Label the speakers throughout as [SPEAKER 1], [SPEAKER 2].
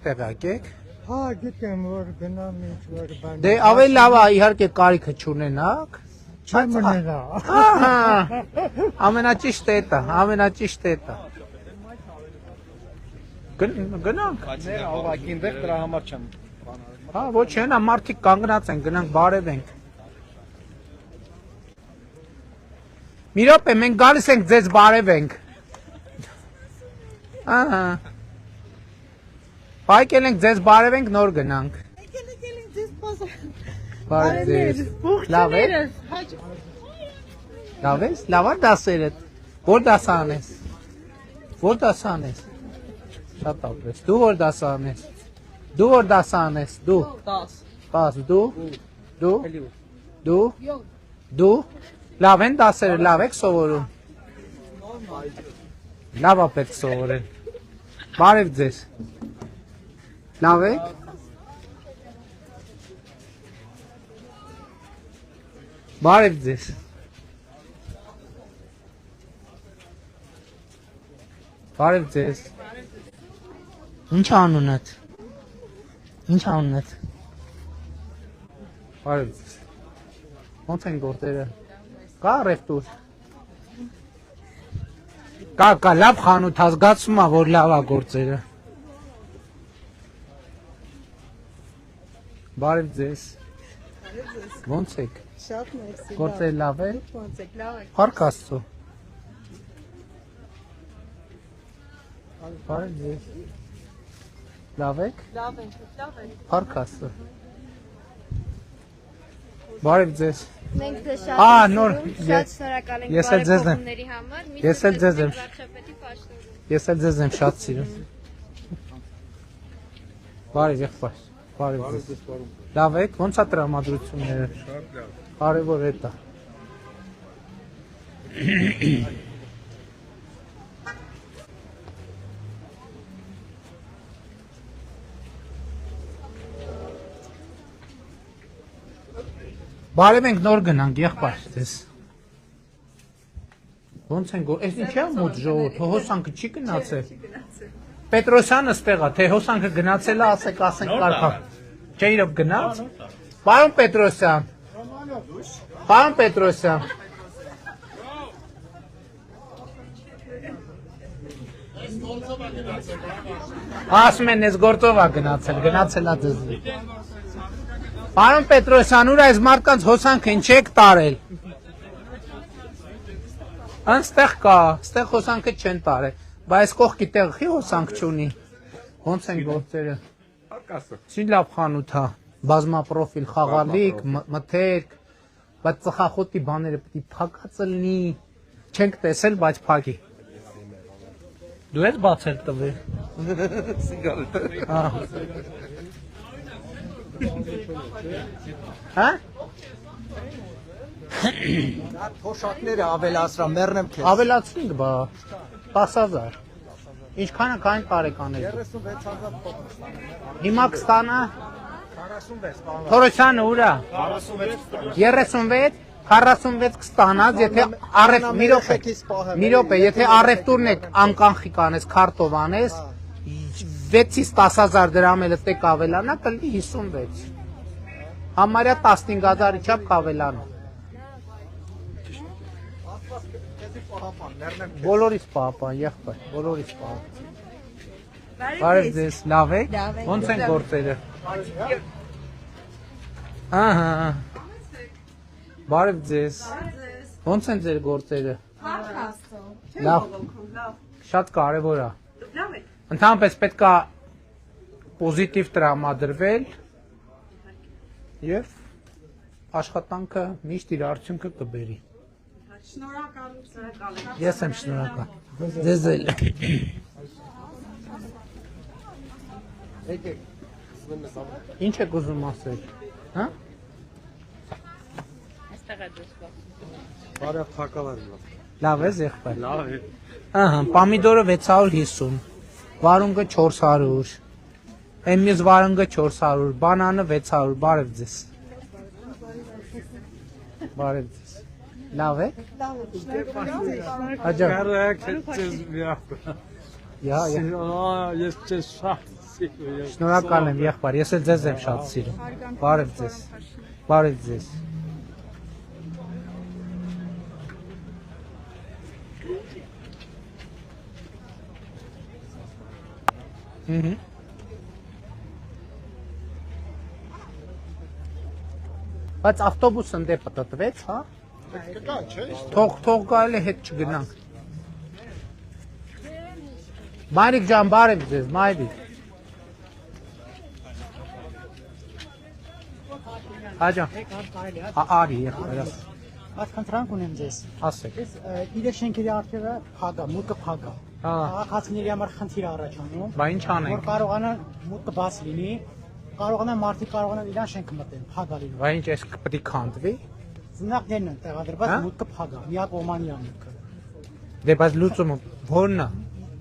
[SPEAKER 1] տեղյակ եք։
[SPEAKER 2] Հա, գիտեմ, որ գնամ ինչ-որ բան։
[SPEAKER 1] Դե ավելի լավ է իհարկե կարիքը չունենաք։
[SPEAKER 2] Չեմ ունենա։
[SPEAKER 1] Ահա։ Ամենաճիշտը է դա, ամենաճիշտը է դա։ Գնանք։
[SPEAKER 3] Բայց ուղղակի ինձ դրա համար չեմ։
[SPEAKER 1] Հա, ոչ այնա մարդիկ կանգնած են, գնանք բարևենք։ Մի րոպե, մենք գալիս ենք ձեզ բարևենք։ Ահա։ Պայքել ենք ձեզ բարևենք, նոր գնանք։
[SPEAKER 4] Եկել ենք ձեզ
[SPEAKER 1] Բարև ձեզ։ Լավ է։ Լավ ես, լավ է դասերդ։ Որ դասան ես։ Որ դասան ես։ Շատ ապրես։ Դու որ դասան ես։ Դու որ դասան ես։ Դու։ 10 դու։ Դու։ Դու։ Դու։ Լավ են դասերը, լավ եք սովորում։ Լավ է պետք սովորել։ Բարև ձեզ։ Լավ եք։ Բարև ձեզ։ Բարև ձեզ։ Ինչ անունդ։ Ինչ անունդ։ Բարև ձեզ։ Ոնց են գործերը։ Կա ռեստուր։ Կա լավ խանութ ազգացում է, որ լավ է գործերը։ Բարև ձեզ։ Ոնց եք։
[SPEAKER 4] Շատ մերսի։
[SPEAKER 1] Գործերը լավ է։
[SPEAKER 4] Ոնց եք, լավ եք։
[SPEAKER 1] Փառք Աստծո։ Բարև ձեզ։ Լավ եք։
[SPEAKER 4] Լավ եք, լավ եք։
[SPEAKER 1] Փառք Աստծո։ Բարև ձեզ։
[SPEAKER 5] Մենք դե շատ
[SPEAKER 1] նոր
[SPEAKER 5] շատ շնորհակալ ենք
[SPEAKER 1] ես էլ ձեզ եմ։
[SPEAKER 5] բարեփոխումների համար։
[SPEAKER 1] Ես էլ ձեզ եմ։
[SPEAKER 5] Վարչապետի պաշտոնում։
[SPEAKER 1] Ես էլ ձեզ եմ շատ սիրում։ Բարև եղբայր։ Բարև ձեզ։ Լավ եք, ոնց է տրամադրությունները։ Շատ լավ։ Կարևոր է դա։ Բարև ենք նոր գնանք, եղբայր ձեզ։ Ոնց են գոր, այս ինչ է մոտ ժողովուրդ, հոսանքը չի գնացել։ Պետրոսյանը ստեղ է, թե հոսանքը գնացել է, ասենք կարքա։ Չէ իրոք գնաց։ Պարոն Պետրոսյան։ Պարոն Պետրոսյան։ Ասում են, ես գործով է գնացել է դզվի։ Պարոն Պետրոսյան, ուր այս մարդկանց հոսանքը ինչ եք տարել։ Անստեղ կա, ստեղ հոսանքը չեն տարել, բայց կողքի տեղի հոսանք չունի։ Ոնց են գործերը։ Չի լավ խանութ է, բազմապրոֆիլ խաղալիք, մթերք, բայց ծխախոտի բաները պետք է փակած լինի, չենք տեսել, բայց փակի։ Դու ես բացել տվել։ Հա?
[SPEAKER 3] Թոշակները ավելացրա, մեռնեմ քեզ։
[SPEAKER 1] Ավելացնենք բա 10000։ Ինչքան է կային տարեկան է։
[SPEAKER 3] 36000 փոքր։
[SPEAKER 1] Հիմա կստանա
[SPEAKER 3] 46
[SPEAKER 1] Թորոսյանը ուրա։ 36 46 կստանաց, եթե առև մի րոպե, եթե առևտուրն եք անկանխի կանես, քարտով անես, 6-ից 10000 դրամ էլ տեք ավելանա, կլինի 56։ Համարյա 15000-ի չափ կավելանա։ Բոլորիս պահապան, եղբայր, բոլորիս պահապան։ Բարև ձեզ, լավ եք։ Ոնց են գործերը։ Ահա։ Բարև ձեզ։ Ոնց են ձեր գործերը։ Լավ։ Շատ կարևոր է։ Ընդհանրապես պետք է պոզիտիվ տրամադրվել եւ աշխատանքը միշտ իր արդյունքը կբերի։ Շնորհակալություն։ Ես եմ շնորհակալ։ Ձեզ էլ։ Ինչ եք ուզում ասել։ Հա?
[SPEAKER 5] Այստեղ է դուսկա։
[SPEAKER 3] Բարև թակավար։
[SPEAKER 1] Լավ է եղբայր։
[SPEAKER 3] Լավ է։
[SPEAKER 1] Ահա, պամիդորը 650, վարունգը 400, այն մյուս վարունգը 400, բանանը 600, բարև ձեզ։ Բարև ձեզ։ Լավ է։ Աջա։
[SPEAKER 3] Կարեք ձեզ միախ։
[SPEAKER 1] Յա,
[SPEAKER 3] Ես չես շատ
[SPEAKER 1] Շնորհակալ եմ, եղբայր, ես էլ ձեզ եմ շատ սիրում։ Բարև ձեզ։ Բարև ձեզ։ Բայց ավտոբուսը ընդ է պատտվեց, հա։ Թող գալի հետ չգնանք։ Մայրիկ ջան, բարև ձեզ, մայրիկ։ Հաջա։ Արի, եղբայր։
[SPEAKER 6] Բայց խնդրանք ունեմ ձեզ։
[SPEAKER 1] Ասեք։
[SPEAKER 6] Ես իրեք շենքերի արտերը փագա, մուտքը փագա։ Քաղաքացիների համար խնդիր առաջանում։
[SPEAKER 1] Բա ինչ անենք։
[SPEAKER 6] Որ կարողանան մուտքը բաց լինի, կարողանան մարդիկ կարողանան իրան շենքը մտնել, փագա լինի։
[SPEAKER 1] Բա ինչ էս պետք է քանդվի։
[SPEAKER 6] Զնակներն են տեղադրված մուտքը փագա, միակողմանյան մուտքը։
[SPEAKER 1] Դե բայց լուծումը ո՞րն է։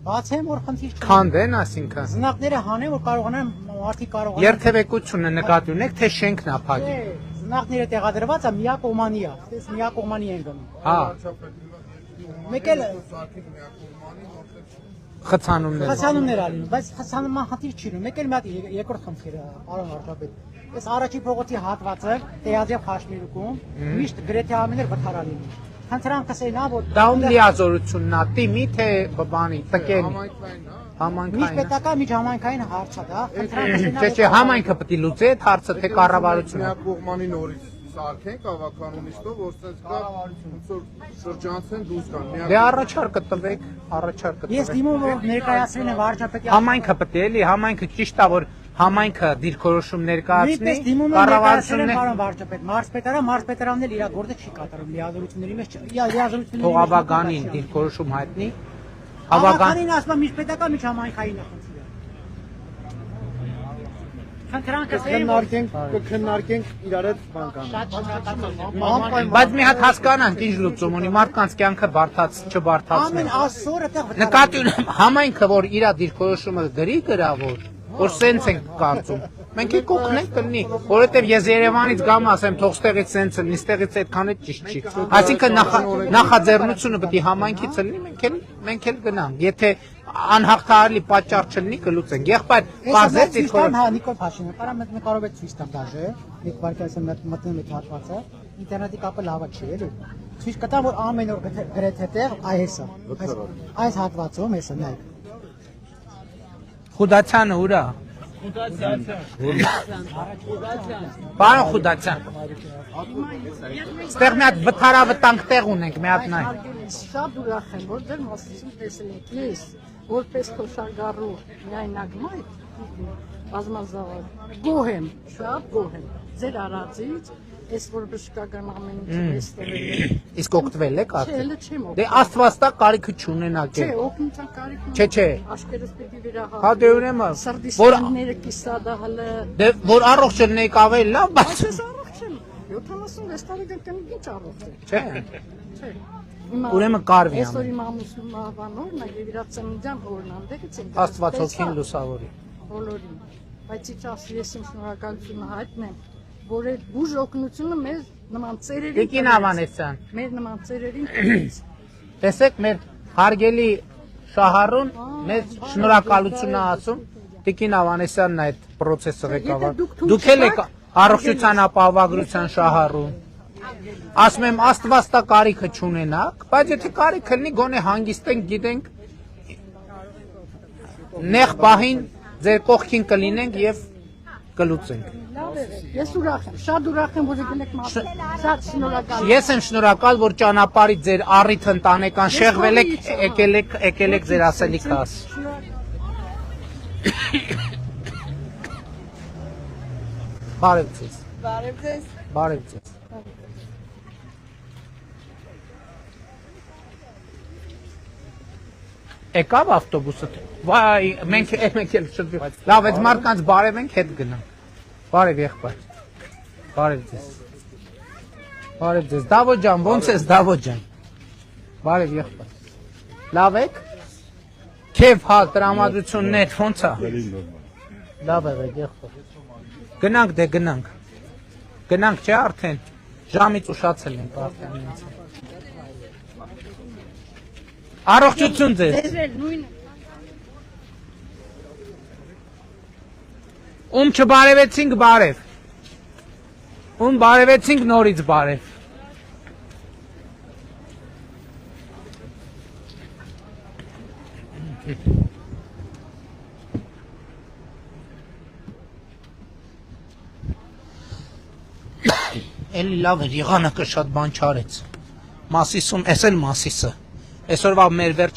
[SPEAKER 6] Բացեմ որ խնդիր չկա։
[SPEAKER 1] Քանդեն, ասինքն։
[SPEAKER 6] Զնակները հանեն որ կարողանան մարդիկ կարողանան։
[SPEAKER 1] Երթևեկությունը նկատի ունեք, թե շենքն է փակի։
[SPEAKER 6] Զնակները տեղադրված է միակողմանիա, այս միակողմանի են գնում։
[SPEAKER 1] Հա։
[SPEAKER 6] Մեկ էլ
[SPEAKER 1] Խցանումներ։
[SPEAKER 6] Խցանումներ ալին, բայց խցանման խնդիր չի լինում։ Մեկ էլ մի հատ երկրորդ խնդիրը, պարոն վարչապետ։ Այս առաջի փողոցի հատվածը Տեազիա Խաշմիրուկում միշտ գրեթե ամեներ վթարալին է։ Խնդրանքս այն է, որ
[SPEAKER 1] Դա ում լիազորությունն է, տիմի թե բանի, տկենի։ Համայնքային։
[SPEAKER 6] միջպետական միջհամայնքային հարց է դա։ Խնդրանքս այն է,
[SPEAKER 1] Չէ, համայնքը պետք է լուծի այդ հարցը, թե կառավարությունը։
[SPEAKER 7] Կողմանի նորից սարքենք ավականունիստով, որ ցած կա ոնց որ շրջանցեն դուրս գան։
[SPEAKER 1] Դե առաջարկը տվեք, առաջարկը
[SPEAKER 6] ես
[SPEAKER 1] տվեք։
[SPEAKER 6] դիմում որ ներկայացրել եմ վարչապետի
[SPEAKER 1] Համայնքը պետք է էլի, համայնքը ճիշտ է, որ համայնքը դիրքորոշում ներկայացնի,
[SPEAKER 6] Նույնպես դիմում եմ
[SPEAKER 1] կառավարությունն
[SPEAKER 6] ներկայացրել եմ պարոն վարչապետ, մարզպետարանն էլ իր գործը չի կատարում լիազորությունների մեջ, լիազորությունների
[SPEAKER 1] թող ավականին դիրքորոշում հայտնի, ավական
[SPEAKER 6] ավականին ասում եմ միջպետական միջհամայնքային է խնդիրը։ Խնդրանքս այն որ
[SPEAKER 3] Կքննարկենք իրար հետ բան կանենք։
[SPEAKER 1] Բայց մի հատ հասկանանք ինչ լուծում ունի, մարդկանց կյանքը բարթաց
[SPEAKER 6] ամեն
[SPEAKER 1] չբարթացնի։
[SPEAKER 6] ասորը տեղ
[SPEAKER 1] Նկատի ունեմ համայնքը, որ իր դիրքորոշումը գրի, որ սենց ենք կարծում։ Մենք էլ կօգնենք կլինի, որովհետև ես Երևանից գամ ասեմ, թող ստեղից սենց լինի, ստեղից այդքան էլ ճիշտ չի։ Այսինքն նախաձեռնությունը պետք է համայնքից լինի, մենք էլ գնանք։ Եթե անհաղթահարելի պատճառ չլինի, կլուծենք։ Եղբայր, բարձր դիրքորոշում։
[SPEAKER 6] հա Նիկոլ Փաշինյանը, կարա մենք կարող ենք ցույց տալ դաժե, մեկ վարկայսը մտնում է հատվածը, ինտերնետի կապը լավ չի էլի։ Ցույց կտամ, որ ամեն օր գրեթե տեղ այս հատվածում էսը նայեք։
[SPEAKER 1] Խուդացյանը ուրա։ Պարոն Խուդացյան։ Ստեղ մի հատ վթարավտանգ տեղ ունենք, մի հատ նայ։
[SPEAKER 4] Շատ ուրախ եմ, որ դեր մասում տեսել եք ես, որպես խոշագարու միայնակ մայր, բազմազավար, գոհ եմ, շատ գոհ եմ, ձեր արածից, ես որ բժշկական ամեն ինչը եստեղել եմ։
[SPEAKER 1] Իսկ օգտվել եք
[SPEAKER 4] Չէ,
[SPEAKER 1] արդեն։
[SPEAKER 4] էլը չեմ
[SPEAKER 1] Դե Աստված տա կարիքը չունենաք։
[SPEAKER 4] Չէ, օգնության կարիք ունի։
[SPEAKER 1] Չէ։
[SPEAKER 4] Աշկերս պիտի վերահա։
[SPEAKER 1] Հա դե ուրեմն որ
[SPEAKER 4] Սրդիստանները կիսադա հլը։
[SPEAKER 1] դե որ առողջ լինեիք ավելի լավ, բայց
[SPEAKER 4] Ես առողջ եմ, 76 տարեկան կնիկ ինչ առողջ է։
[SPEAKER 1] չէ։
[SPEAKER 4] Չէ։
[SPEAKER 1] Ուրեմն կարվի
[SPEAKER 4] Այսօր
[SPEAKER 1] ամեն։
[SPEAKER 4] իմ ամուսնու մահվանորն է եւ իր ծննդյան օրն անդերից եմ։
[SPEAKER 1] Աստված օգին լուսավորի։
[SPEAKER 4] Բոլորին։ Բայց իչ ասի ես իմ շնորհակալությունը հայտնեմ, որ այդ բուժ օգնությունը մեր նման ծերերին
[SPEAKER 1] Տիկին Ավանեսյան,
[SPEAKER 4] մեր նման ծերերին տվեց։
[SPEAKER 1] տեսեք մեր հարգելի շահառուն մեզ շնորհակալություն է ասում։ Տիկին Ավանեսյանն է այդ process-ը ղեկավար։ Դուք էլ եք առողջության ապահովագրության շահառուն։ Ասում եմ Աստված տա կարիքը չունենաք, բայց եթե կարիքը լինի, գոնե հանգիստենք, գիտենք նեղ պահին ձեր կողքին կլինենք եւ կլուծենք։
[SPEAKER 4] Լավ է, ես ուրախ եմ, շատ ուրախ եմ, որ եկել եք մաս։ Շատ շնորհակալ։
[SPEAKER 1] Ես եմ շնորհակալ, որ ճանապարհից ձեր առիթ ընտանեկան շեղվել եք, եկել եք ձեր ասելիքը աս։ Բարև ձեզ։
[SPEAKER 5] Բարև ձեզ։
[SPEAKER 1] Բարև ձեզ։ Եկավ ավտոբուսը։ Վայ, մենք էլ շփվի։ Լավ, այդ մարդկանց բարև ենք, հետ գնանք։ Բարև եղբայր։ Բարև ձեզ։ Բարև ձեզ։ Դավո ջան, ո՞նց ես Դավո ջան։ Բարև եղբայր։ Լավ եք։ Քեֆ հա տրամադրություններ ո՞նց է։ Լավ եք եղբայր։ Գնանք դե գնանք։ Գնանք չէ արդեն։ Ժամից ուշացել ենք արդեն ինձ։ Առողջություն ձեզ։
[SPEAKER 5] Ձեր նույնը։
[SPEAKER 1] Ում չբարևեցինք բարև։ Ում բարևեցինք նորից բարև։ Էլի լավ էր, եղանակը շատ բան չարեց։ Մասիսում, էս էլ Մասիսը։ Այսօրվա մեր վերջ